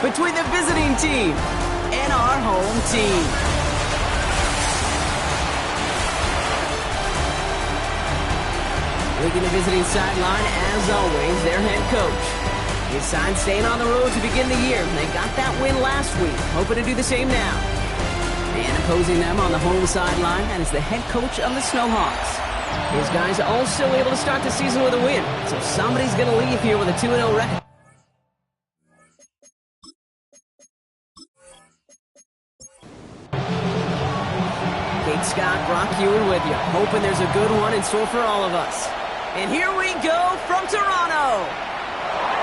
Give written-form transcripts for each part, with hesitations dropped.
between the visiting team and our home team. Leading the visiting sideline, as always, their head coach. His side staying on the road to begin the year. They got that win last week, hoping to do the same now. And opposing them on the home sideline, that is the head coach of the SHawks. His guys all still able to start the season with a win, so somebody's going to leave here with a 2-0 record. Kate Scott, Brock Ewan with you, hoping there's a good one in store for all of us. And here we go from Toronto.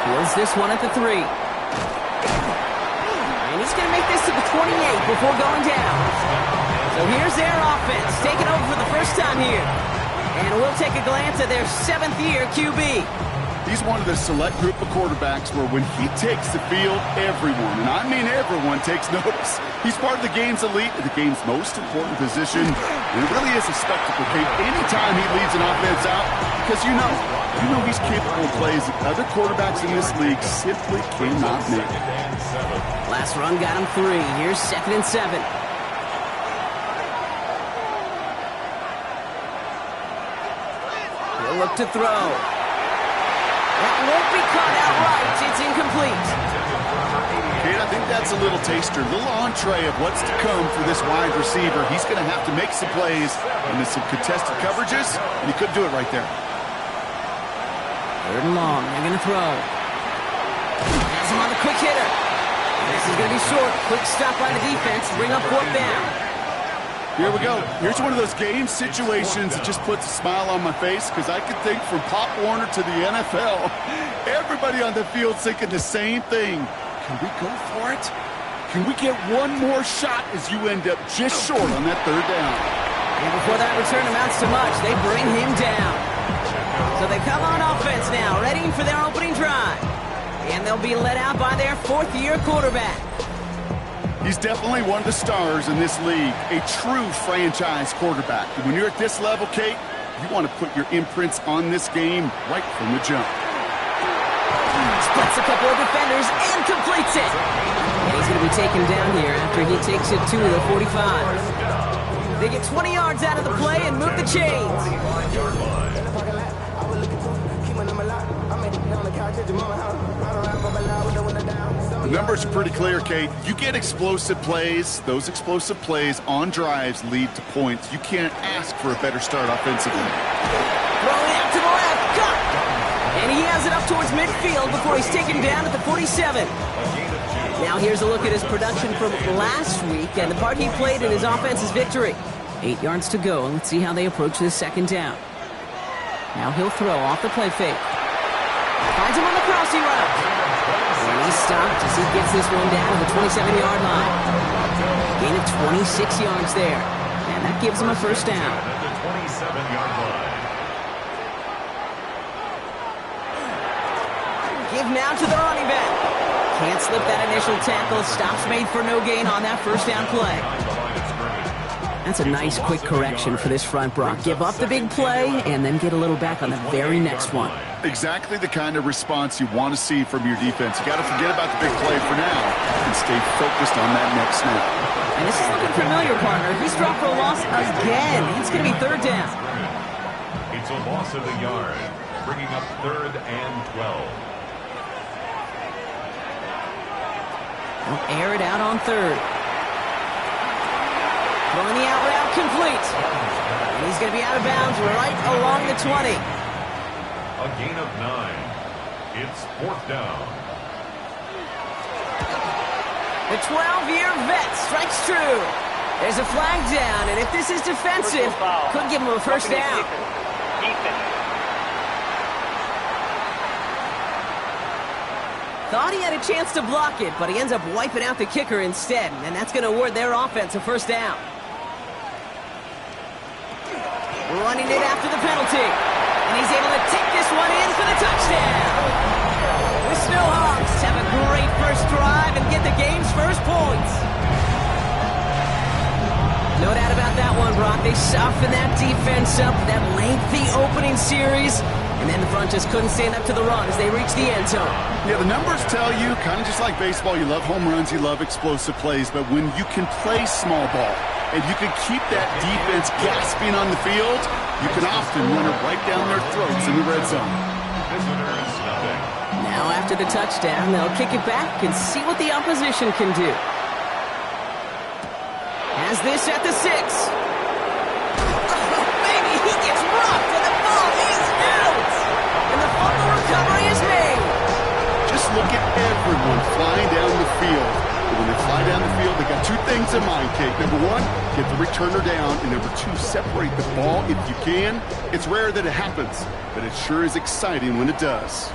Fields this one at the 3. And he's going to make this to the 28 before going down. So here's their offense, taking over for the first time here. And we'll take a glance at their 7th-year QB. He's one of the select group of quarterbacks where when he takes the field, everyone, and I mean everyone, takes notice. He's part of the game's elite, the game's most important position. And it really is a spectacle, Kate, anytime he leads an offense out, because you know he's capable of plays that other quarterbacks in this league simply cannot make. Last run got him 3. Here's 2nd and 7. He'll look to throw. That won't be caught outright. It's incomplete. Kate, I think that's a little taster, a little entree of what's to come for this wide receiver. He's going to have to make some plays into some contested coverages, and he couldn't do it right there. 3rd and long. They're going to throw. Has him on the quick hitter. This is going to be short. Quick stop by the defense. Bring up 4th down. Here we go. Here's one of those game situations that just puts a smile on my face, because I can think from Pop Warner to the NFL, everybody on the field thinking the same thing. Can we go for it? Can we get one more shot as you end up just short on that 3rd down? And before that return amounts to much, they bring him down. So they come on offense now, ready for their opening drive. And they'll be led out by their 4th-year quarterback. He's definitely one of the stars in this league, a true franchise quarterback. And when you're at this level, Kate, you want to put your imprints on this game right from the jump. Splits a couple of defenders and completes it. And he's going to be taken down here after he takes it to the 45. They get 20 yards out of the play and move the chains. The numbers are pretty clear, Kate. You get explosive plays. Those explosive plays on drives lead to points. You can't ask for a better start offensively. Throwing out to the left. Got it. And he has it up towards midfield before he's taken down at the 47. Now here's a look at his production from last week and the part he played in his offense's victory. 8 yards to go. Let's see how they approach this 2nd down. Now he'll throw off the play fake. Finds him on the crossing route. And he's stopped as he gets this one down to the 27-yard line. Gain of 26 yards there. And that gives him a 1st down. Give now to the running back. Can't slip that initial tackle. Stops made for no gain on that 1st down play. That's a nice quick correction for this front, Brock. Give up the big play and then get a little back on the very next one. Exactly the kind of response you want to see from your defense. You got to forget about the big play for now and stay focused on that next snap. And this is looking familiar, partner. He's dropped for a loss again. It's going to be 3rd down. It's a loss of a yard, bringing up 3rd and 12. They'll air it out on 3rd. Throwing the out route complete. And he's going to be out of bounds right along the 20. A gain of 9. It's 4th down. The 12-year vet strikes true. There's a flag down, and if this is defensive, could give him a 1st down. Thought he had a chance to block it, but he ends up wiping out the kicker instead, and that's going to award their offense a 1st down. Running it after the penalty. And he's able to take this one in for the touchdown. The SHawks have a great first drive and get the game's first points. No doubt about that one, Brock. They soften that defense up, that lengthy opening series, And then the front just couldn't stand up to the run as they reached the end zone. Yeah, the numbers tell you, kind of just like baseball, you love home runs, you love explosive plays, but when you can play small ball and you can keep that defense gasping on the field, you can often run it right down their throats in the red zone. Visitors, nothing. Now after the touchdown, they'll kick it back and see what the opposition can do. Has this at the 6. Oh, baby, he gets rocked and the ball is out. And the fumble recovery is made. Just look at everyone flying down the field. But when they fly down the field, they got two things in mind, Kate. Number one, get the returner down. And number two, separate the ball if you can. It's rare that it happens, but it sure is exciting when it does.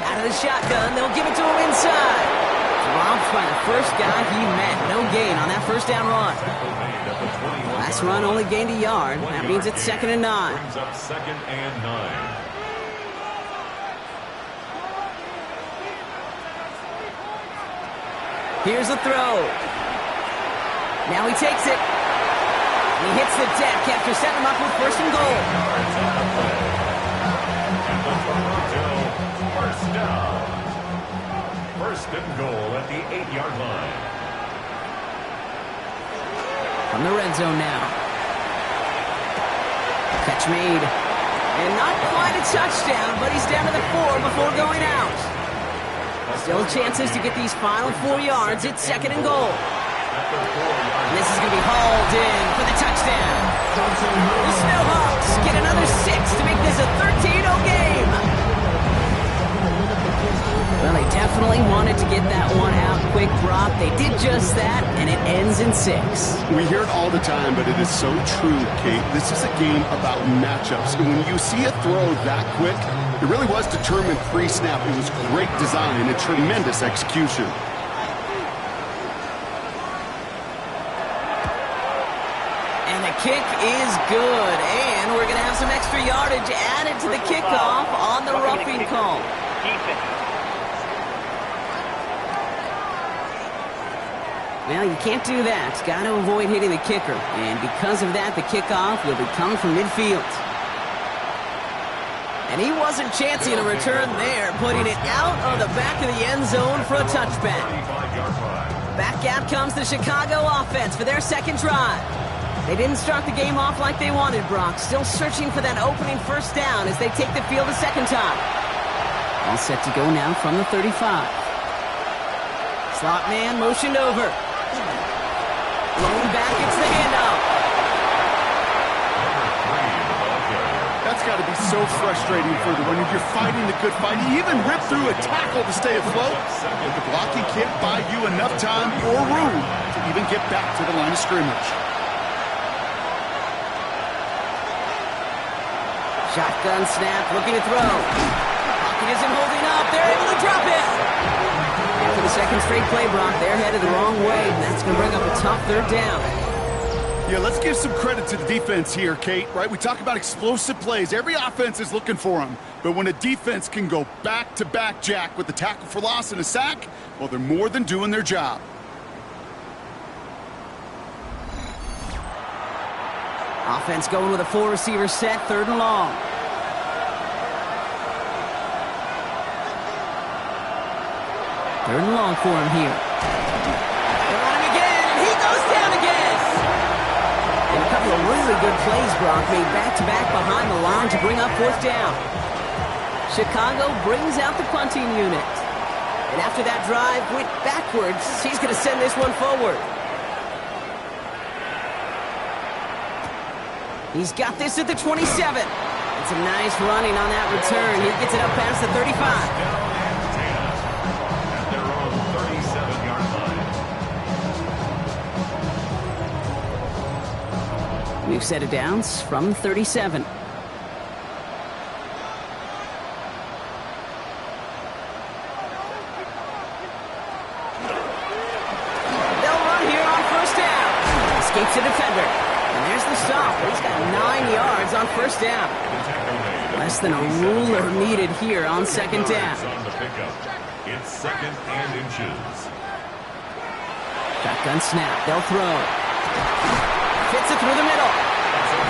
Out of the shotgun, they'll give it to him inside. Dropped by the first guy he met. No gain on that first down run. Last run only gained a yard. That means it's 2nd and 9. Brings up 2nd and 9. Here's the throw. Now he takes it. And he hits the deck after setting him up with 1st and goal. And the Toronto first down. 1st and goal at the 8-yard line. From the red zone now. Catch made. And not quite a touchdown, but he's down to the 4 before going out. Still chances to get these final 4 yards. It's 2nd and goal. And this is going to be hauled in for the touchdown. The Snowhawks get another 6 to make this a 13-0 game. Well, they definitely wanted to get that one out quick, Brock. They did just that, and it ends in 6. We hear it all the time, but it is so true, Kate. This is a game about matchups. And when you see a throw that quick, it really was determined pre-snap. It was great design and tremendous execution. And the kick is good. And we're going to have some extra yardage added to the kickoff on the roughing call. Well, you can't do that. Got to avoid hitting the kicker. And because of that, the kickoff will be coming from midfield. And he wasn't chancing a return there, putting it out of the back of the end zone for a touchback. Back out comes the Chicago offense for their 2nd drive. They didn't start the game off like they wanted, Brock. Still searching for that opening 1st down as they take the field a 2nd time. All set to go now from the 35. Slot man motioned over. Lone back, it's the handoff. That's got to be so frustrating for the runner. You're fighting the good fight. You even rip through a tackle to stay afloat, but the blocking can't buy you enough time or room to even get back to the line of scrimmage. Shotgun snap, looking to throw. Pocket isn't holding up. They're able to drop it. And for the 2nd straight play, Brock, they're headed the wrong way, and that's going to bring up a tough 3rd down. Yeah, let's give some credit to the defense here, Kate, right? We talk about explosive plays. Every offense is looking for them. But when a defense can go back-to-back, Jack, with a tackle for loss and a sack, well, they're more than doing their job. Offense going with a 4-receiver set, 3rd and long. Third and long for him here. They're on him again, and he goes down again. And a couple of really good plays, Brock, made back-to-back behind the line to bring up 4th down. Chicago brings out the punting unit. And after that drive went backwards, he's going to send this one forward. He's got this at the 27. It's a nice running on that return. He gets it up past the 35. We've set it down from 37. They'll run here on 1st down. Escapes the defender. And there's the stop. He's got 9 yards on 1st down. Less than a ruler needed here on 2nd down. It's 2nd and inches. Shotgun snap. They'll throw. Fits it through the middle.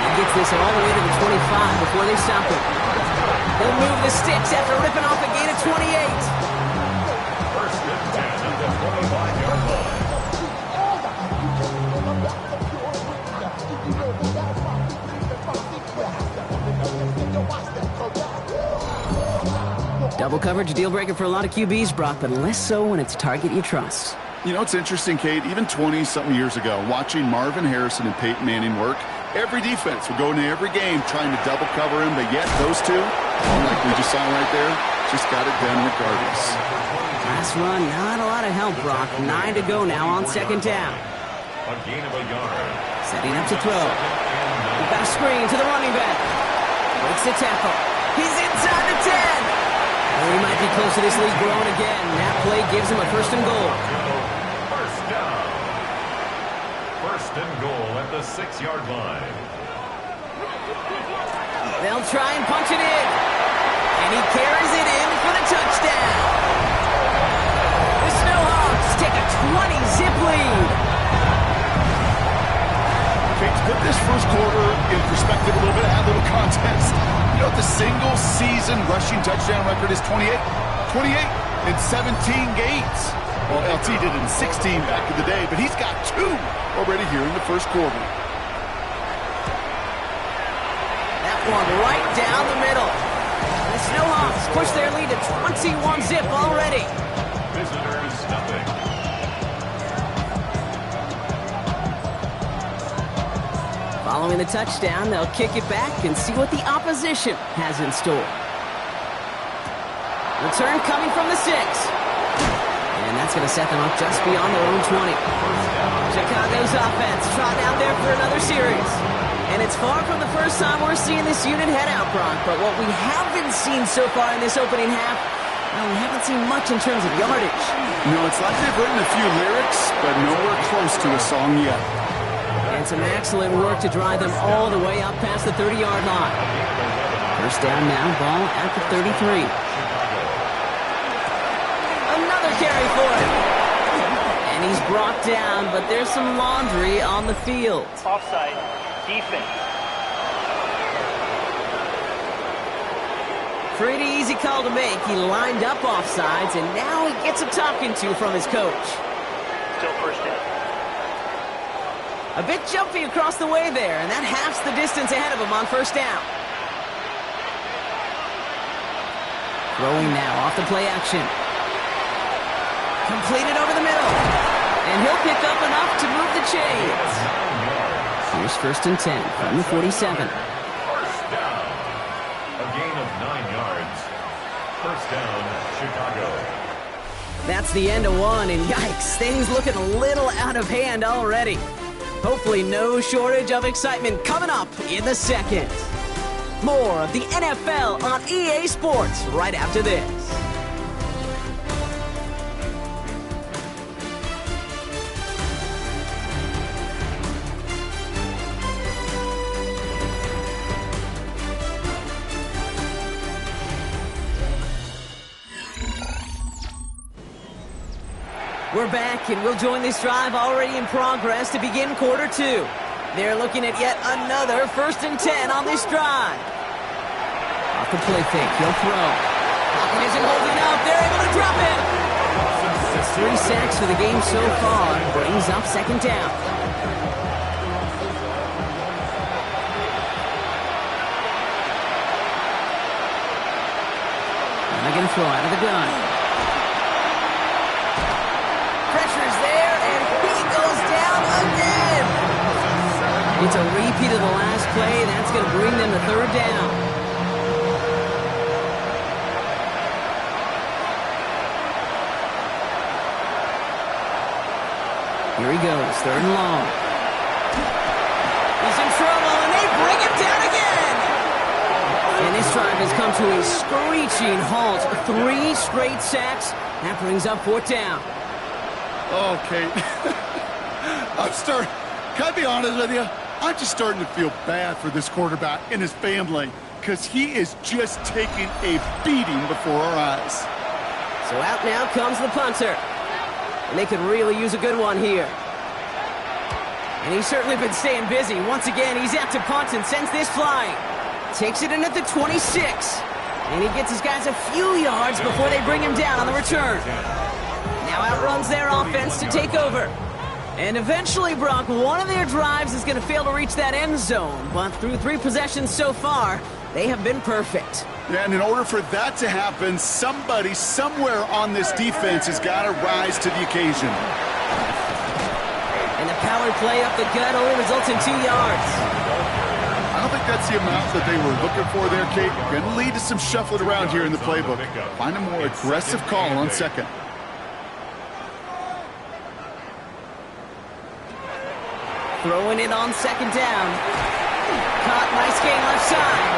He gets this all the way to the 25 before they stop him. He'll move the sticks after ripping off a gain of 28. First and 10 at the 25-yard line. Double coverage, deal breaker for a lot of QBs, Brock, but less so when it's a target you trust. You know, it's interesting, Kate, even 20-something years ago, watching Marvin Harrison and Peyton Manning work, every defense would go into every game trying to double cover him, but yet those two, like we just saw right there, just got it done regardless. Last run, not a lot of help, Brock. 9 to go now on second down. A gain of a yard. Setting up to throw. We've got a screen to the running back. Breaks the tackle. He's inside the 10. Well, he might be close to this lead growing again. That play gives him a first and goal. First down. First and goal at the 6-yard line. They'll try and punch it in. And he carries it in for the touchdown. The SHawks take a 20-zip lead. Okay, to put this first quarter in perspective a little bit, add a little context. You know what the single-season rushing touchdown record is? 28 in 17 games. Well, LT did it in 16 back in the day, but he's got 2 already here in the first quarter. That one right down the middle. The SHawks push their lead to 21-zip already. Visitors, nothing. Following the touchdown, they'll kick it back and see what the opposition has in store. Return coming from the 6. And that's going to set them up just beyond their own 20. Chicago's offense trotting out there for another series. And it's far from the first time we're seeing this unit head out, Brock. But what we haven't seen so far in this opening half, well, we haven't seen much in terms of yardage. You know, it's like they've written a few lyrics, but nowhere close to a song yet. And some excellent work to drive them all the way up past the 30-yard line. First down now, ball at the 33. Another carry for him. And he's brought down, but there's some laundry on the field. Offside, defense. Pretty easy call to make. He lined up offsides, and now he gets a talking to from his coach. Still first down. A bit jumpy across the way there, and that halves the distance ahead of him on first down. Throwing now off the play action. Completed over the middle. And he'll pick up enough to move the chains. Here's first and 10 from the 47. First down. A gain of 9 yards. First down, Chicago. That's the end of one, and yikes, things looking a little out of hand already. Hopefully no shortage of excitement coming up in the second. More of the NFL on EA Sports right after this. We're back, and we'll join this drive already in progress to begin quarter 2. They're looking at yet another first and 10 on this drive. Off the play fake, he'll throw. Pocket isn't holding up. They're able to drop it. 3 sacks for the game so far. Brings up second down. Now going to throw out of the gun. Pressure's there, and he goes down again. It's a repeat of the last play. That's going to bring them to third down. Here he goes, third and long. He's in trouble, and they bring him down again. And this drive has come to a screeching halt. 3 straight sacks. That brings up fourth down. Okay. Can I be honest with you? I'm just starting to feel bad for this quarterback and his family because he is just taking a beating before our eyes. So out now comes the punter. And they could really use a good one here. And he's certainly been staying busy. Once again, he's out to punt and sends this flying. Takes it in at the 26. And he gets his guys a few yards before they bring him down on the return. Now outruns their offense to take over. And eventually, Brock, one of their drives is going to fail to reach that end zone. But through 3 possessions so far, they have been perfect. Yeah, and in order for that to happen, somebody somewhere on this defense has got to rise to the occasion. And the power play up the gut only results in 2 yards. I don't think that's the amount that they were looking for there, Kate. Going to lead to some shuffling around here in the playbook. Find a more aggressive call on second. Throwing it on second down. Caught, nice gain left side.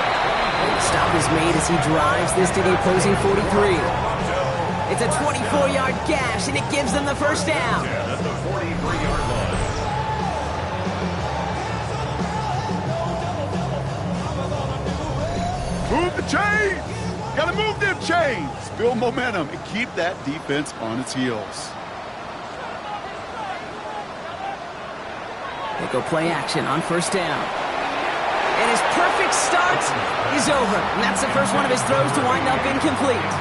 And the stop is made as he drives this to the opposing 43. It's a 24-yard gash, and it gives them the first down. At the 43-yard line. Move the chains! Got to move them chains! Build momentum and keep that defense on its heels. They go play action on first down. And his perfect start is over. And that's the first one of his throws to wind up incomplete.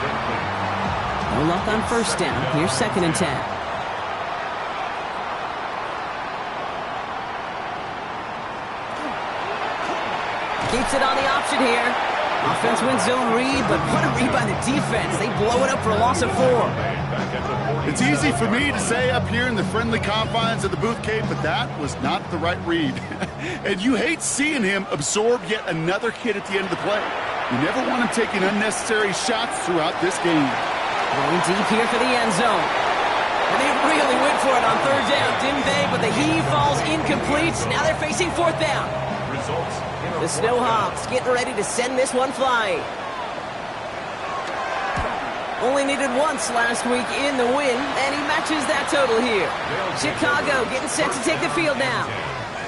No luck on first down. Here's 2nd and 10. Keeps it on the option here. Offense wins zone read, but what a read by the defense. They blow it up for a loss of 4. It's easy for me to say up here in the friendly confines of the booth, Kate, but that was not the right read. And you hate seeing him absorb yet another hit at the end of the play. You never want him taking unnecessary shots throughout this game. Going deep here for the end zone. And they really went for it on 3rd down, didn't they? But the heave falls incomplete. Now they're facing 4th down. The Snowhawks getting ready to send this one flying. Only needed once last week in the win, and he matches that total here. Chicago getting set to take the field now.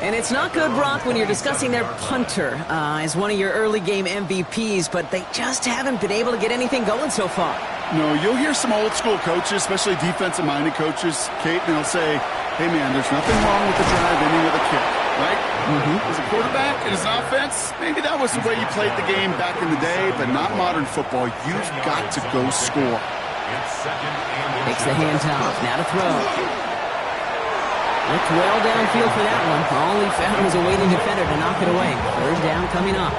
And it's not good, Brock, when you're discussing their punter as one of your early game MVPs, but they just haven't been able to get anything going so far. No, you'll hear some old school coaches, especially defensive-minded coaches, Kate, and they'll say, hey, man, there's nothing wrong with the drive ending with a kick, right? As a quarterback and as an offense, maybe that was the way you played the game back in the day, but not modern football. You've got to go score. Takes the handoff, now to throw. Looked well downfield for that one. All he found was a waiting defender to knock it away. 3rd down coming up.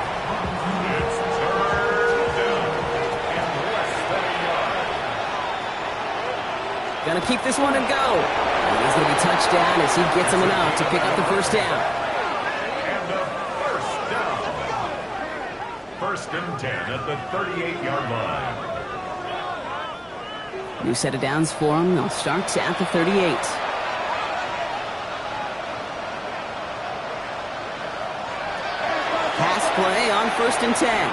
Gonna keep this one and go. And he's gonna be touched down as he gets him enough to pick up the first down. And a first down. 1st and 10 at the 38-yard line. New set of downs for him. They'll start at the 38. Pass play on 1st and 10.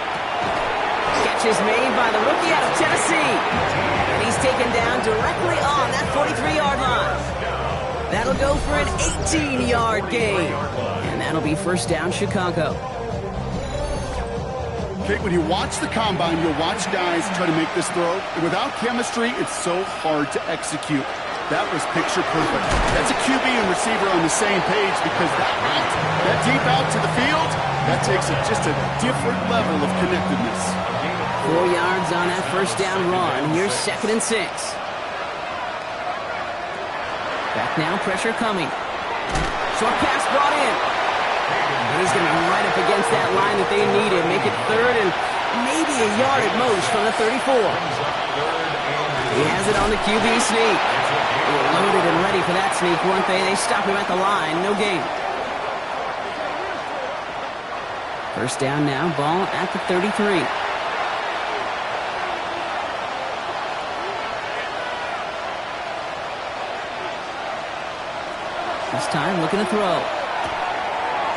Catch is made by the rookie out of Tennessee. And he's taken down directly on that 43-yard line. That'll go for an 18-yard gain. And that'll be 1st down Chicago. Kate, when you watch the combine, you'll watch guys try to make this throw. And without chemistry, it's so hard to execute. That was picture perfect. That's a QB and receiver on the same page because that deep out to the field, that takes just a different level of connectedness. 4 yards on that first down run. Here's 2nd and 6. Back now, pressure coming. Short pass brought in. And he's going to be right up against that line that they needed. Make it 3rd and maybe a yard at most from the 34. He has it on the QB sneak. They were loaded and ready for that sneak, weren't they? They stop him at the line. No gain. First down now, ball at the 33. This time, looking to throw.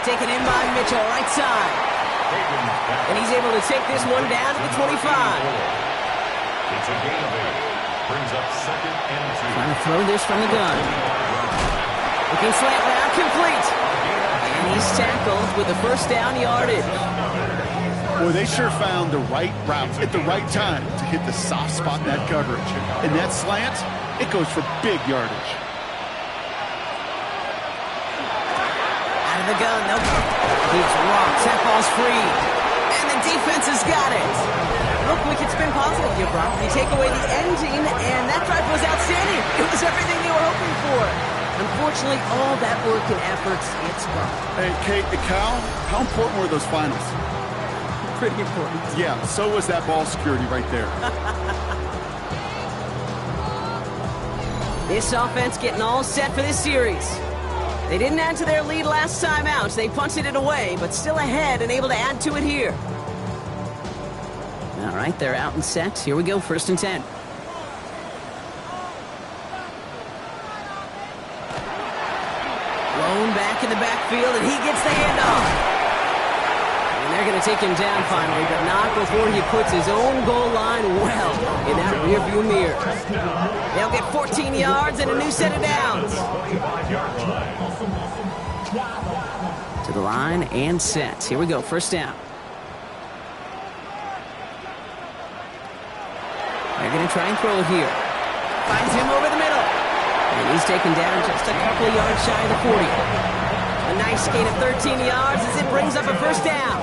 Taken in by Mitchell, right side. And he's able to take this one down to the 25. It's a gain of 8. Brings up 2nd and 2. Trying to throw this from the gun. Looking slant route, complete. And he's tackled with the first down yardage. Boy, they sure found the right route at the right time to hit the soft spot in that coverage. And that slant, it goes for big yardage. in the gun. Nope. Keeps rocks. That ball's free. And the defense has got it. Look, we can spin positive here, Brock. You take away the ending, and that drive was outstanding. It was everything they were hoping for. Unfortunately, all that work and effort, it's gone. Hey, Kate, Cal, how important were those finals? Pretty important. Yeah, so was that ball security right there. This offense getting all set for this series. They didn't add to their lead last time out. They punted it away, but still ahead and able to add to it here. All right, they're out and set. Here we go, 1st and 10. Blown back in the backfield, and he gets the handoff. And they're going to take him down finally, but not before he puts his own goal line well in that rearview mirror. They'll get 14 yards and a new set of downs. To the line and set. Here we go, 1st down. They're going to try and throw it here. Finds him over the middle. And he's taken down just a couple of yards shy of the 40. A nice gain of 13 yards as it brings up a 1st down.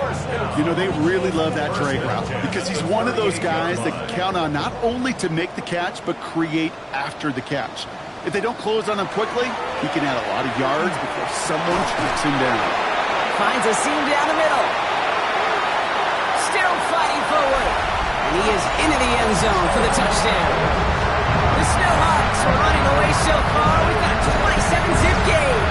You know, they really love that drag route because he's one of those guys that can count on not only to make the catch, but create after the catch. If they don't close on him quickly, he can add a lot of yards before someone tracks him down. Finds a seam down the middle. Still fighting forward. And he is into the end zone for the touchdown. The Snowhawks are running away so far. We've got a 27-zip game.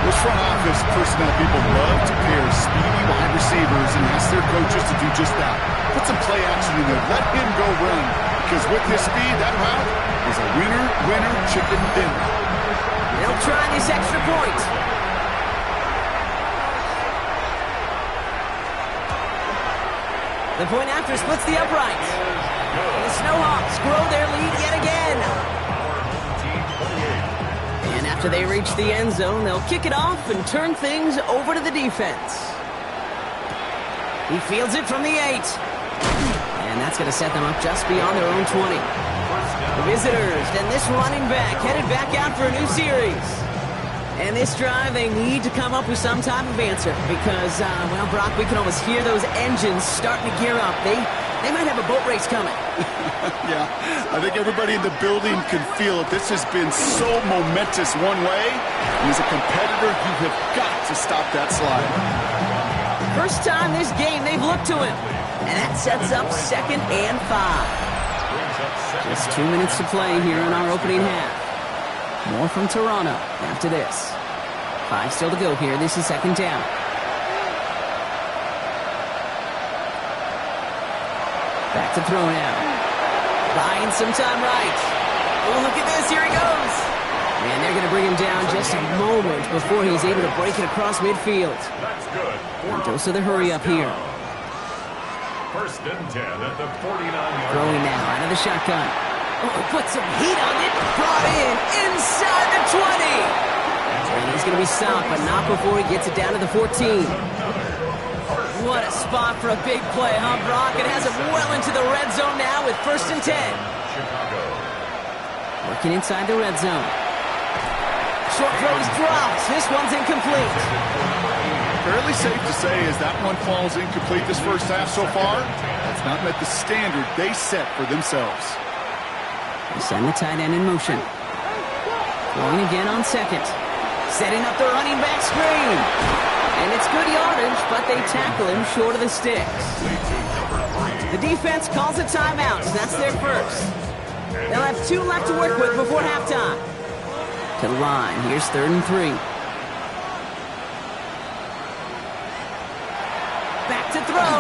Those front office personnel people love to pair speedy wide receivers and ask their coaches to do just that. Put some play action in there. Let him go run. Because with his speed, that route is a winner, chicken dinner. They'll try this extra point. The point after splits the uprights. And the Snowhawks grow their lead yet again. And after they reach the end zone, they'll kick it off and turn things over to the defense. He fields it from the 8. And that's going to set them up just beyond their own 20. The visitors, and this running back headed back out for a new series. And this drive, they need to come up with some type of answer because, well, Brock, we can almost hear those engines starting to gear up. They might have a boat race coming. Yeah, I think everybody in the building can feel it. This has been so momentous one way. And as a competitor, you have got to stop that slide. First time this game, they've looked to him. And that sets up 2nd and 5. Just 2 minutes to play here in our opening half. More from Toronto after this. 5 still to go here. This is 2nd down. Back to throw now. Buying some time right. Oh, look at this. Here he goes. And they're going to bring him down just a moment before he's able to break it across midfield. That's good. And dose of the hurry up here. 1st and 10 at the 49-yard Throwing line. now out of the shotgun. Oh, put some heat on it. Brought in inside the 20. And he's going to be stopped, but not before he gets it down to the 14. What a spot for a big play, huh, Brock? It has him well into the red zone now with 1st and 10. Chicago. Working inside the red zone. Short throw is dropped. This one's incomplete. Fairly safe to say as that one falls incomplete this first half so far, that's not met the standard they set for themselves. They send the tight end in motion. Throwing again on 2nd. Setting up the running back screen. And it's good yardage, but they tackle him short of the sticks. The defense calls a timeout. That's their first. They'll have 2 left to work with before halftime. To the line. Here's 3rd and 3. Back to throw.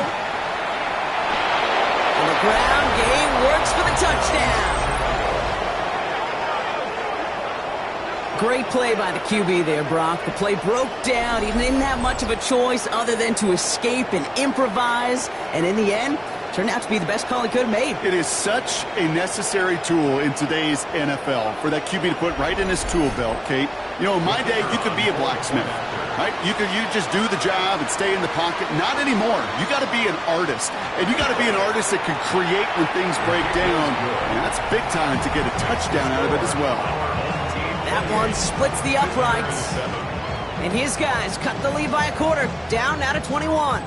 And the ground game works for the touchdown. Great play by the QB there, Brock. The play broke down. He didn't have much of a choice other than to escape and improvise. And in the end, turned out to be the best call he could have made. It is such a necessary tool in today's NFL for that QB to put right in his tool belt, Kate. You know, in my day, you could be a blacksmith, right? You just do the job and stay in the pocket. Not anymore. You got to be an artist. And you got to be an artist that can create when things break down. And that's big time to get a touchdown out of it as well. That one splits the uprights. And his guys cut the lead by a quarter, down now to 21.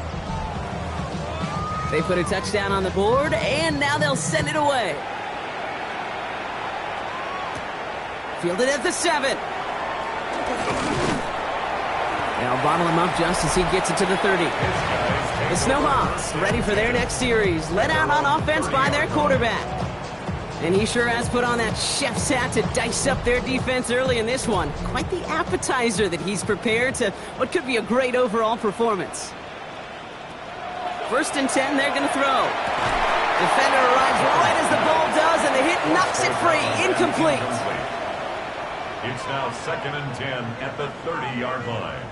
They put a touchdown on the board, and now they'll send it away. Fielded at the 7. They'll bottle him up just as he gets it to the 30. The Snowhawks ready for their next series, led out on offense by their quarterback. And he sure has put on that chef's hat to dice up their defense early in this one. Quite the appetizer that he's prepared to what could be a great overall performance. 1st and 10, they're going to throw. Defender arrives right as the ball does, and the hit knocks it free. Incomplete. It's now 2nd and 10 at the 30-yard line.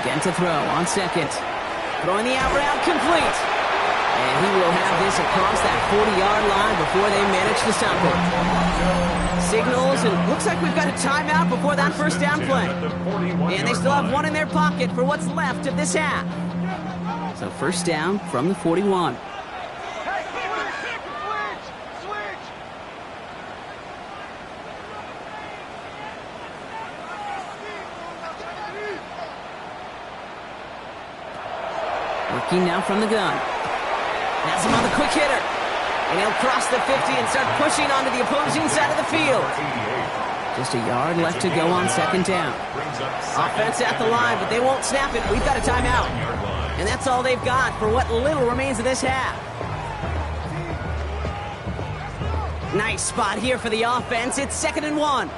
Again to throw on 2nd. Throwing the out route complete. And he will have this across that 40-yard line before they manage to stop it. Signals, and looks like we've got a timeout before that first down play. And they still have one in their pocket for what's left of this half. So first down from the 41. Working now from the gun. Has him on the quick hitter. And he'll cross the 50 and start pushing onto the opposing side of the field. Just a yard left to go on 2nd down. Offense at the line, but they won't snap it. We've got a timeout. And that's all they've got for what little remains of this half. Nice spot here for the offense. It's 2nd and 1.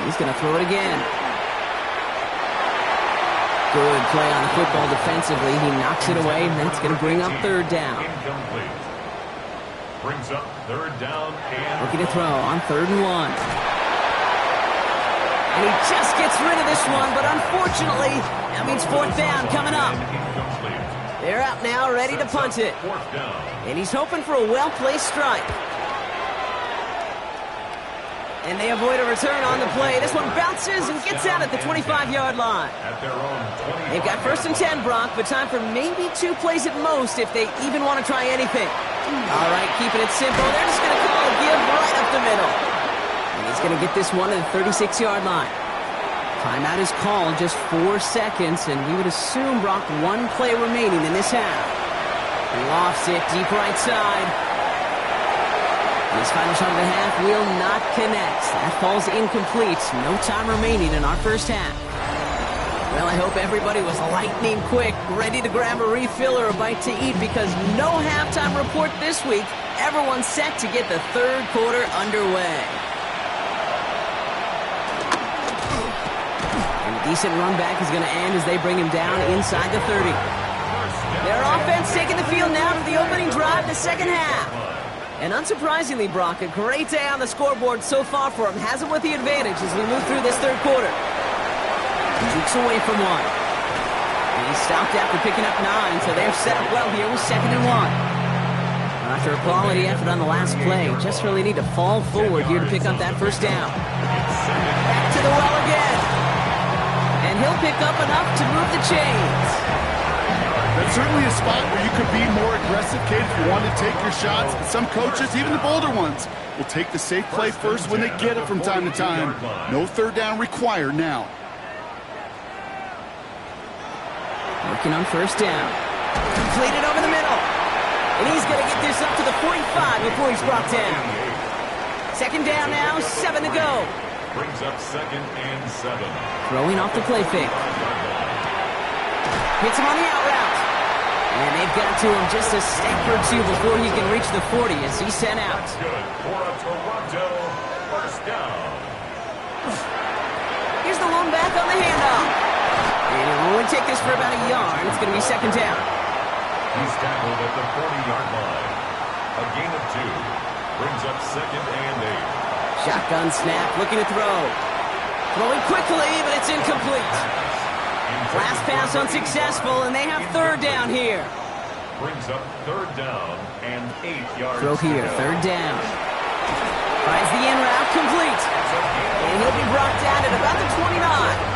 He's going to throw it again. Good play on the football defensively. He knocks it away, and then it's going to bring up 3rd down. Incomplete. Brings up 3rd down and... Looking to throw on 3rd and 1. And he just gets rid of this one, but unfortunately, that means 4th down coming up. They're out now, ready to punt it. And he's hoping for a well-placed strike. And they avoid a return on the play. This one bounces and gets out at the 25-yard line. They've got 1st and 10, Brock, but time for maybe 2 plays at most if they even want to try anything. All right, keeping it simple. They're just going to call a give right up the middle. And he's going to get this one at the 36-yard line. Timeout is called, just 4 seconds, and we would assume, Brock, 1 play remaining in this half. He lofts it deep right side. This final shot of the half will not connect. That falls incomplete. No time remaining in our first half. Well, I hope everybody was lightning quick, ready to grab a refill or a bite to eat, because no halftime report this week. Everyone's set to get the 3rd quarter underway. And a decent run back is going to end as they bring him down inside the 30. Their offense taking the field now for the opening drive of the second half. And unsurprisingly, Brock, a great day on the scoreboard so far for him. Has him with the advantage as we move through this 3rd quarter. He jukes away from one. And he's stopped after picking up 9, so they're set up well here with 2nd and 1. After a quality effort on the last play, just really need to fall forward here to pick up that first down. Back to the well again. And he'll pick up enough to move the chains. That's certainly a spot where you could be more aggressive, kid, if you want to take your shots. And some coaches, even the bolder ones, will take the safe play first when they get it from time to time. No 3rd down required now. Working on 1st down. Completed over the middle. And he's going to get this up to the 45 before he's brought down. 2nd down now, 7 to go. Brings up 2nd and 7. Throwing off the play fake. Hits him on the out route. And they've got to him just a step or 2 before he can reach the 40 as he's sent out. Good for a Toronto 1st down. Here's the lone back on the handoff. And it'll only take this for about a yard. It's going to be 2nd down. He's tackled at the 40-yard line. A gain of 2. Brings up 2nd and 8. Shotgun snap, looking to throw. Throwing quickly, but it's incomplete. Last pass unsuccessful, and they have 3rd down here. Brings up 3rd down and 8 yards. Throw here, 3rd down. Finds the in route, complete. And he'll be brought down at about the 29.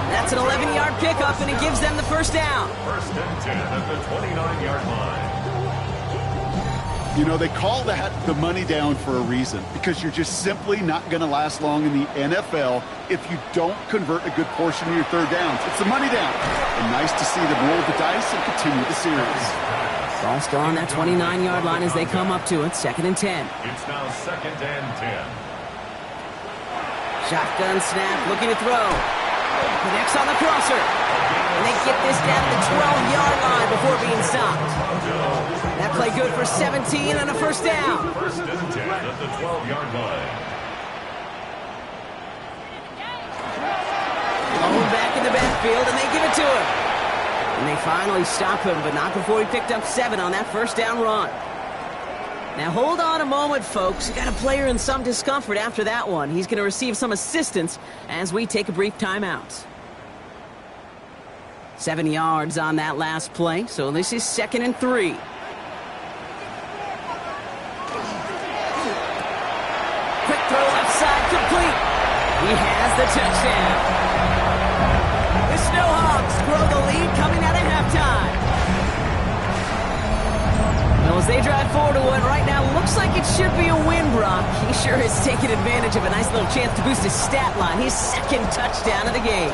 That's an 11-yard pickup, and it gives them the 1st down. 1st and 10 at the 29-yard line. You know, they call that the money down for a reason, because you're just simply not going to last long in the NFL if you don't convert a good portion of your third downs. It's the money down. And nice to see them roll the dice and continue the series. Ball still on that 29-yard line as they come up to it. 2nd and 10. It's now 2nd and 10. Shotgun snap, looking to throw. Connects on the crosser. And they get this down to the 12-yard line before being stopped. That play good for 17 and a first down. 1st and 10 at the 12-yard line. Thrown back in the backfield, and they give it to him. And they finally stop him, but not before he picked up 7 on that first down run. Now hold on a moment, folks. You got a player in some discomfort after that one. He's going to receive some assistance as we take a brief timeout. 7 yards on that last play, so this is 2nd and 3. Quick throw left side, complete. He has the touchdown. The SHawks grow the lead coming out of halftime. Well, as they drive forward to one right now, looks like it should be a win, Brock. He sure has taken advantage of a nice little chance to boost his stat line. His 2nd touchdown of the game.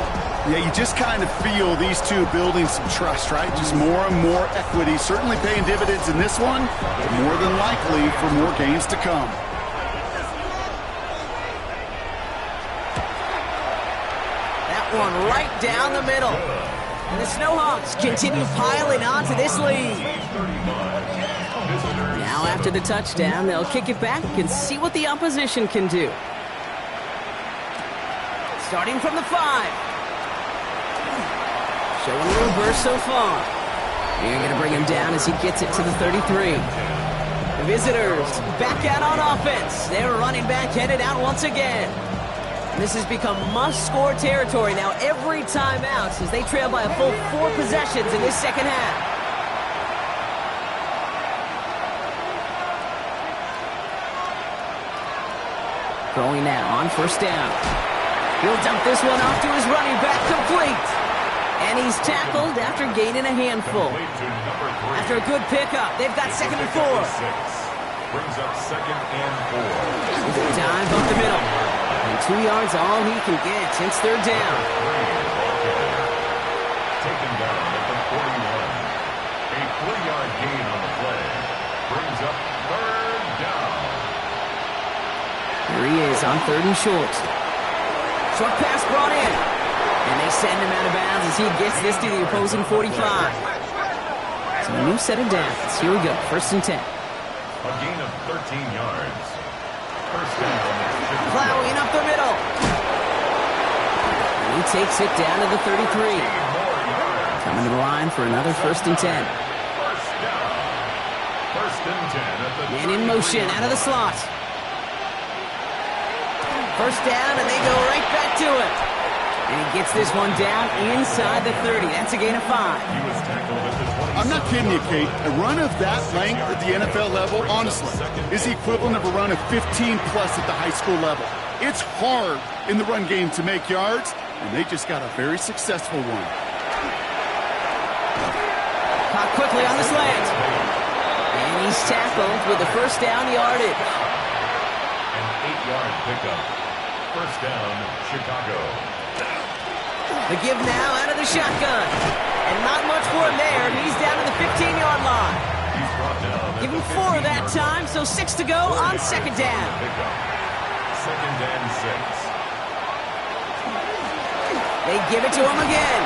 Yeah, you just kind of feel these two building some trust, right? Just more and more equity. Certainly paying dividends in this one, but more than likely for more games to come. That one right down the middle. And the SHawks continue piling onto this lead. Now after the touchdown, they'll kick it back and see what the opposition can do. Starting from the 5. Showing a reverse so far. You're going to bring him down as he gets it to the 33. The visitors back out on offense. Their running back headed out once again. This has become must-score territory now every time out as they trail by a full 4 possessions in this second half. Throwing now on first down. He'll dump this one off to his running back, complete. And he's tackled after gaining a handful. After a good pickup, they've got 2nd and 4. Brings up 2nd and 4. With a dive up the middle. And 2 yards all he can get since 3rd down. Taken down at the 41. A 3-yard gain on the play. Brings up 3rd down. Here he is on 3rd and short. Short pass brought in. And they send him out of bounds as he gets this to the opposing 45. So a new set of downs. Here we go. 1st and 10. A gain of 13 yards. First down. Plowing up the middle. And he takes it down to the 33. Coming to the line for another 1st and 10. First down. 1st and 10 at the Man in motion out of the slot. First down, and they go right back to it. And he gets this one down inside the 30. That's a gain of 5. He was tackled at the 20. I'm not kidding you, Kate. A run of that length at the NFL level, honestly, is the equivalent of a run of 15-plus at the high school level. It's hard in the run game to make yards, and they just got a very successful one. Caught quickly on the slant. And he's tackled with the first down yardage. An 8-yard pickup. First down, Chicago. The give now out of the shotgun. And not much for him there. He's down to the 15-yard line. He's brought down. Give him 4 that time, so 6 to go on 2nd down. Pickup. 2nd and 6. They give it to him again.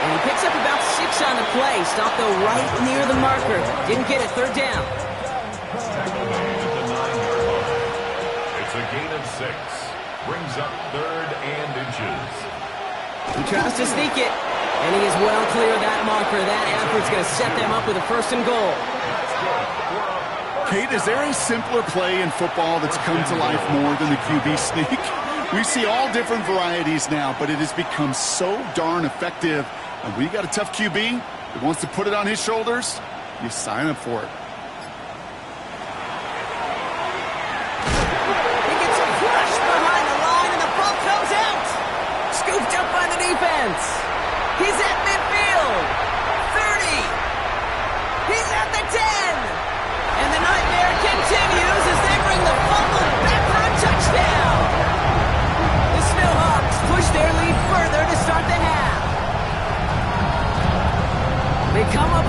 And he picks up about 6 on the play. Stopped though right near the marker. Didn't get it. 3rd down. Tackle made at the 9-yard line. It's a gain of 6. Brings up 3rd and inches. He tries to sneak it. And he is well clear of that marker. That effort's going to set them up with a 1st and goal. Kate, is there a simpler play in football that's come to life more than the QB sneak? We see all different varieties now, but it has become so darn effective. And when you got a tough QB that wants to put it on his shoulders, you sign up for it. He gets crushed behind the line, and the ball comes out. Scooped up by the defense. He's at midfield. 30. He's at the 10. And the nightmare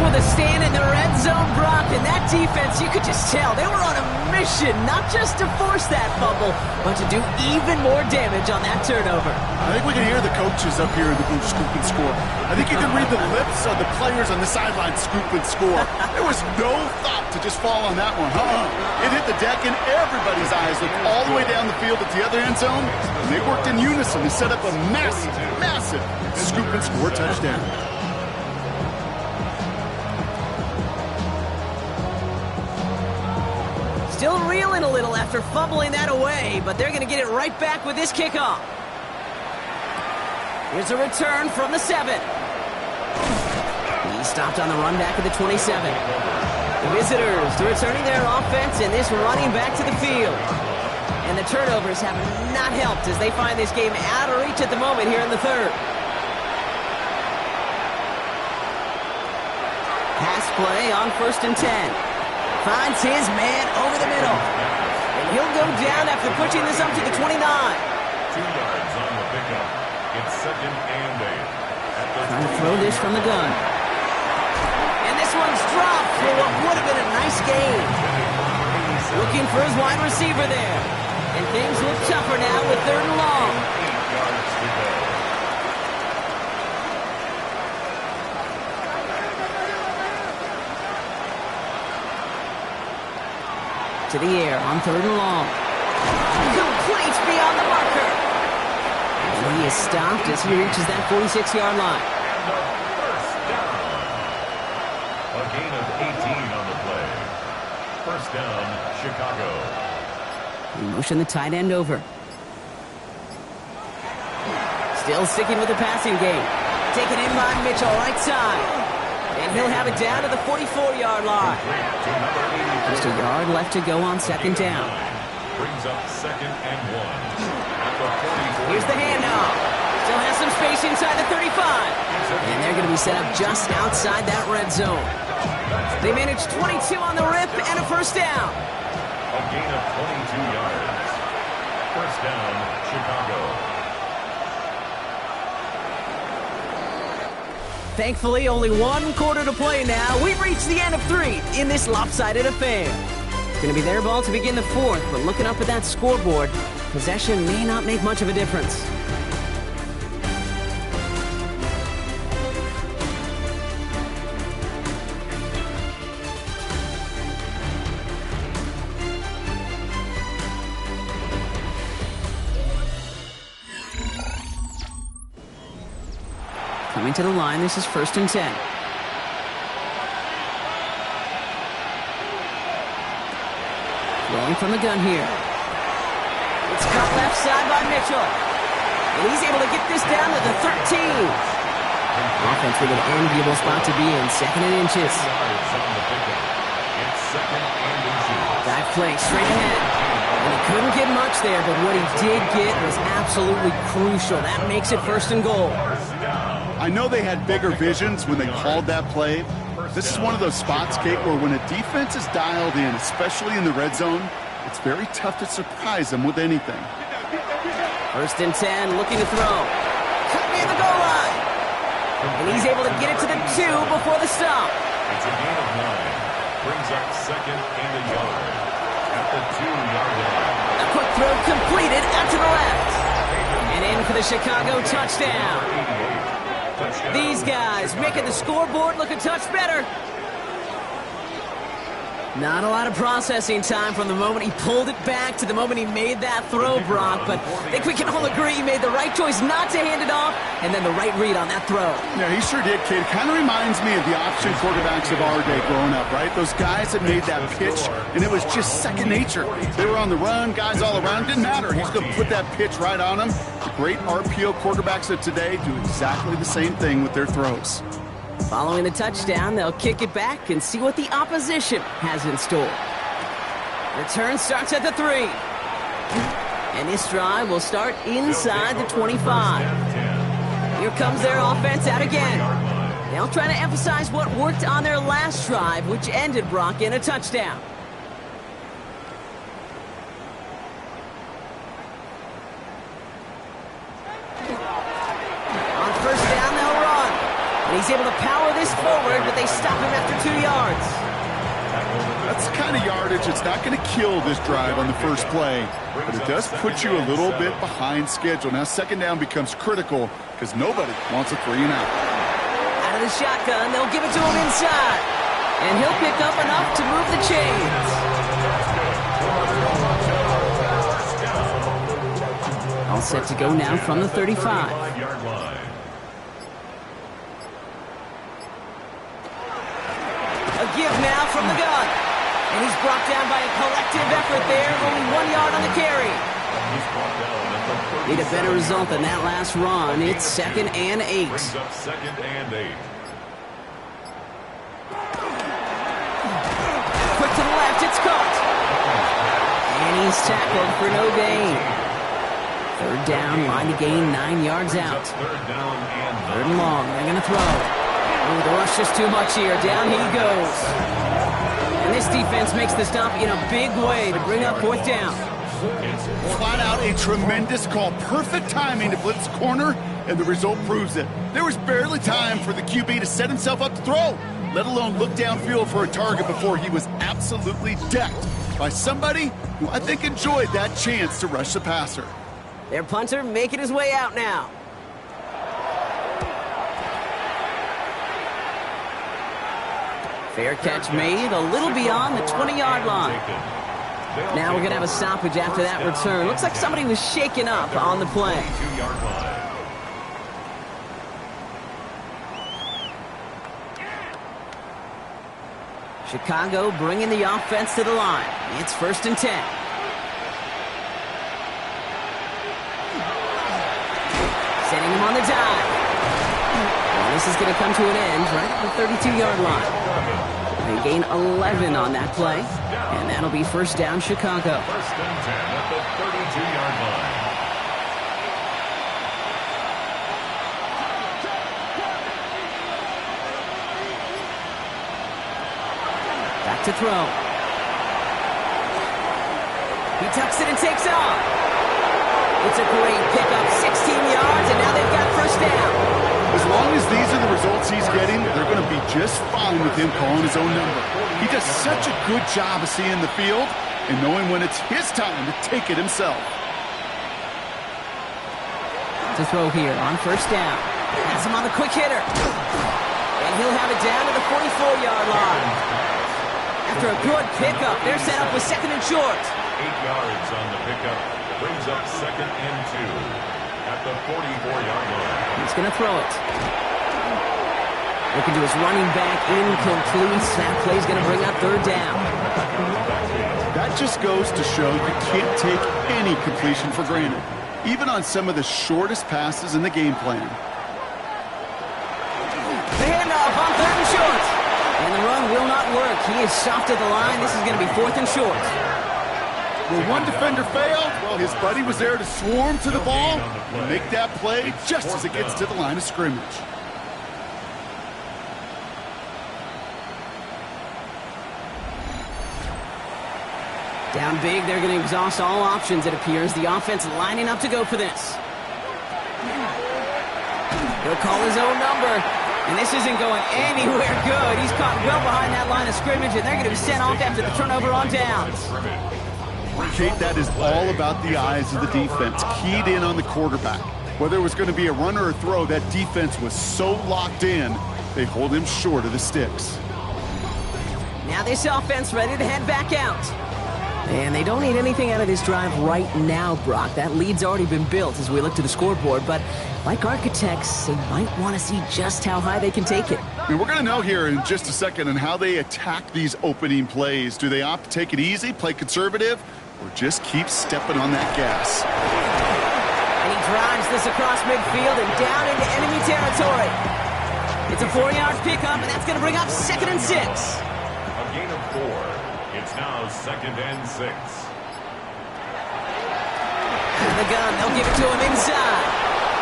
with a stand in the red zone, Brock, and that defense, you could just tell they were on a mission, not just to force that fumble, but to do even more damage on that turnover. I think we can hear the coaches up here in the booth scoop and score. I think you can read the lips of the players on the sideline scoop and score. There was no thought to just fall on that one. It hit the deck, and everybody's eyes looked all the way down the field at the other end zone, and they worked in unison to set up a massive, massive scoop and score touchdown. Still reeling a little after fumbling that away, but they're going to get it right back with this kickoff. Here's a return from the 7. He stopped on the run back of the 27. The visitors returning their offense and this running back to the field. And the turnovers have not helped as they find this game out of reach at the moment here in the 3rd. Pass play on 1st and 10. Finds his man over the middle. And he'll go down after pushing this up to the 29. 2 yards on the pickup. It's 2nd and 8. Trying to throw this from the gun. And this one's dropped for what would have been a nice gain. Looking for his wide receiver there. And things look tougher now with 3rd and long. 8 yards to go. To the air on 3rd and long. Complete beyond the marker. And he is stopped as he reaches that 46-yard line. And a first down. A gain of 18 on the play. First down, Chicago. He motioned the tight end over. Still sticking with the passing game. Taken in by Mitchell, right side. And he'll have it down to the 44-yard line. Just a yard left to go on 2nd down. Brings up 2nd and 1. At the 44. Here's the handoff. Still has some space inside the 35. And they're going to be set up just outside that red zone. They managed 22 on the rip and a first down. A gain of 22 yards. First down, Chicago. Thankfully, only 1 quarter to play now. We've reached the end of 3 in this lopsided affair. It's going to be their ball to begin the 4th, but looking up at that scoreboard, possession may not make much of a difference. Coming to the line, this is 1st and 10. Rolling from the gun here. It's cut left side by Mitchell. And he's able to get this down to the 13. Offense with an enviable spot to be in, 2nd and inches. It's 2nd and inches. Dive play straight ahead. And he couldn't get much there, but what he did get was absolutely crucial. That makes it 1st and goal. I know they had bigger visions when they called that play. This is one of those spots, Kate, where when a defense is dialed in, especially in the red zone, it's very tough to surprise them with anything. 1st and 10, looking to throw. Cut near the goal line. And he's able to get it to the 2 before the stop. It's a gain of 9. Brings up 2nd and a yard. At the 2-yard line. A quick throw completed out to the left. And in for the Chicago touchdown. These guys making the scoreboard look a touch better. Not a lot of processing time from the moment he pulled it back to the moment he made that throw, Brock. But I think we can all agree he made the right choice not to hand it off, and then the right read on that throw. Yeah, he sure did, kid. Kind of reminds me of the option quarterbacks of our day growing up, right? Those guys that made that pitch, and it was just second nature. They were on the run, guys all around. Didn't matter. He's going to put that pitch right on them. The great RPO quarterbacks of today do exactly the same thing with their throws. Following the touchdown, they'll kick it back and see what the opposition has in store. Return starts at the 3. And this drive will start inside the 25. Here comes their offense out again. They'll try to emphasize what worked on their last drive, which ended, Brock, in a touchdown. On 1st down, they'll run. And he's able to to power this forward, but they stop him after 2 yards. That's the kind of yardage that's not going to kill this drive on the first play, but it does put you a little bit behind schedule. Now second down becomes critical because nobody wants a 3 and out. Out of the shotgun, they'll give it to him inside. And he'll pick up enough to move the chains. All set to go now from the 35. A give now from the gun. And he's brought down by a collective effort there. Only 1 yard on the carry. Need a better result than that last run. It's 2nd and 8. Second and 8. Quick to the left, it's caught. And he's tackled for no gain. 3rd down, line to gain 9 yards out. 3rd and long, they're going to throw. Oh, the rush is too much here. Down he goes. And this defense makes the stop in a big way to bring up 4th down. Flat out a tremendous call. Perfect timing to blitz corner, and the result proves it. There was barely time for the QB to set himself up to throw, let alone look downfield for a target before he was absolutely decked by somebody who I think enjoyed that chance to rush the passer. Their punter making his way out now. Fair catch made a little beyond the 20-yard line. Now we're going to have a stoppage after that return. Looks like somebody was shaken up on the play. Chicago bringing the offense to the line. It's 1st and 10. Setting him on the dive. Well, this is going to come to an end right at the 32-yard line. They gain 11 on that play, and that'll be 1st down Chicago. 1st and 10 at the 32-yard line. Back to throw. He tucks it and takes off. It's a great pickup, 16 yards, and now they've got 1st down. As long as these are the results he's getting, they're going to be just fine with him calling his own number. He does such a good job of seeing the field and knowing when it's his time to take it himself. To throw here on 1st down. Has him on the quick hitter. And he'll have it down to the 44-yard line. After a good pickup, they're set up with 2nd and short. 8 yards on the pickup. Brings up 2nd and 2 at the 44-yard line. He's going to throw it. Looking to his running back, incomplete. That play's going to bring up 3rd down. That just goes to show you can't take any completion for granted, even on some of the shortest passes in the game plan. The handoff on 3rd and short. And the run will not work. He is soft at the line. This is going to be 4th and short. Where one defender failed, well, his buddy was there to swarm to the ball and make that play just as it gets to the line of scrimmage. Down big, they're going to exhaust all options, it appears. The offense lining up to go for this. He'll call his own number, and this isn't going anywhere good. He's caught well behind that line of scrimmage, and they're going to be sent off after the turnover on downs. Kate, that is all about the eyes of the defense, keyed in on the quarterback. Whether it was going to be a run or a throw, that defense was so locked in, they hold him short of the sticks. Now this offense ready to head back out. And they don't need anything out of this drive right now, Brock. That lead's already been built as we look to the scoreboard, but like architects, they might want to see just how high they can take it. And we're going to know here in just a second on how they attack these opening plays. Do they opt to take it easy, play conservative, or just keep stepping on that gas? And he drives this across midfield and down into enemy territory. It's a 4-yard pickup, and that's going to bring up 2nd and 6. A gain of 4. It's now 2nd and 6. And the gun, they'll give it to him inside.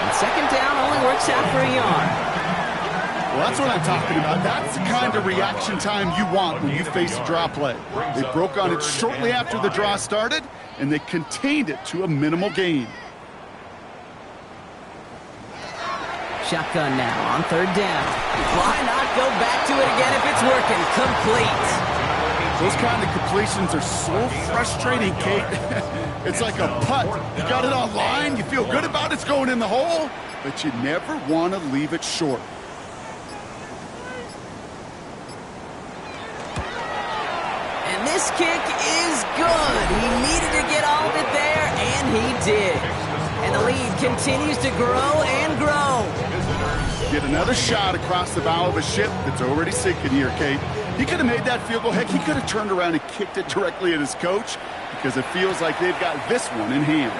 And 2nd down only works out for a yard. Well, that's what I'm talking about. That's the kind of reaction time you want when you face a draw play. They broke on it shortly after the draw started, and they contained it to a minimal gain. Shotgun now on third down. Why not go back to it again if it's working? Complete. Those kind of completions are so frustrating, Kate. It's like a putt. You got it on line, you feel good about it's going in the hole, but you never want to leave it short. And this kick is good. He needed to get all of it there, and he did. And the lead continues to grow and grow. Get another shot across the bow of a ship that's already sinking here, Kate. He could have made that field goal. Heck, he could have turned around and kicked it directly at his coach because it feels like they've got this one in hand.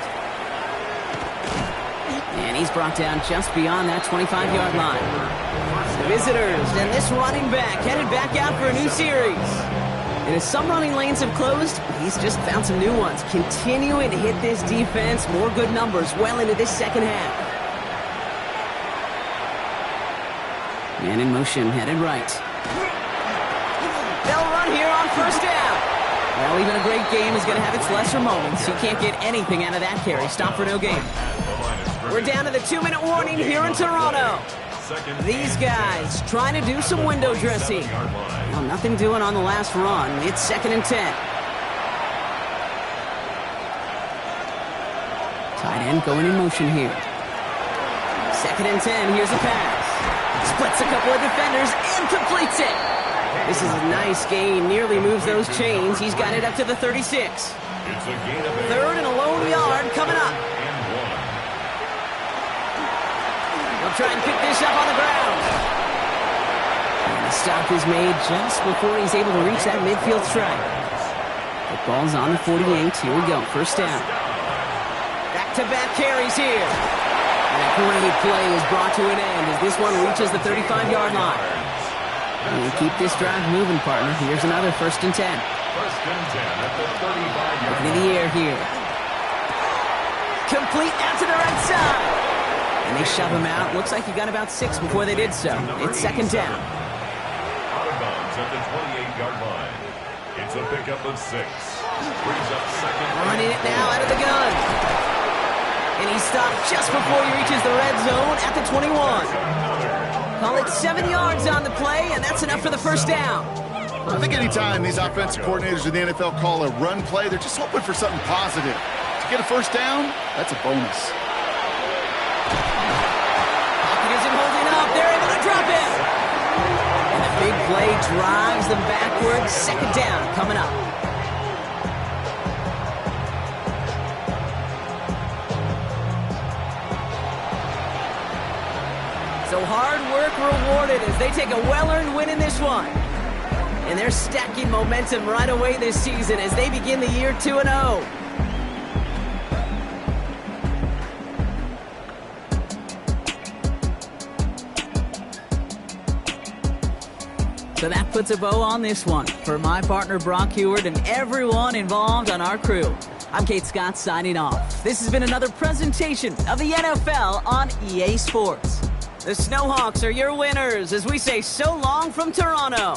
And he's brought down just beyond that 25-yard line. The visitors and this running back headed back out for a new series. And as some running lanes have closed, he's just found some new ones. Continuing to hit this defense, more good numbers well into this second half. Man in motion, headed right. They'll run here on first down. Well, even a great game is going to have its lesser moments. You can't get anything out of that carry. Stop for no gain. We're down to the 2-minute warning here in Toronto. These guys trying to do some window dressing. Well, nothing doing on the last run. It's 2nd and 10. Tight end going in motion here. 2nd and 10. Here's a pass. Splits a couple of defenders and completes it. This is a nice gain. Nearly moves those chains. He's got it up to the 36. 3rd and a lone yard coming up. They'll try and pick this up on the ground. And the stop is made just before he's able to reach that midfield strike. The ball's on the 48. Here we go. First down. Back-to-back carries here. And a great play is brought to an end as this one reaches the 35-yard line. And keep this drive moving, partner. Here's another 1st and 10. 1st and 10 at the 35-yard line. Into the air here. Complete out to the right side. And they shove him out. Looks like he got about 6 before they did so. It's 2nd down. Out of bounds at the 28-yard line. It's a pickup of 6. Brings up 2nd. Running it now out of the gun. And he stopped just before he reaches the red zone at the 21. Call it 7 yards on the play, and that's enough for the first down. I think anytime these offensive coordinators in the NFL call a run play, they're just hoping for something positive. To get a first down, that's a bonus. Pocket isn't holding up. They're able to drop it. And the big play drives them backwards. 2nd down coming up. So hard work rewarded as they take a well-earned win in this one. And they're stacking momentum right away this season as they begin the year 2-0. So that puts a bow on this one. For my partner Brock Heward and everyone involved on our crew, I'm Kate Scott signing off. This has been another presentation of the NFL on EA Sports. The Snowhawks are your winners as we say so long from Toronto.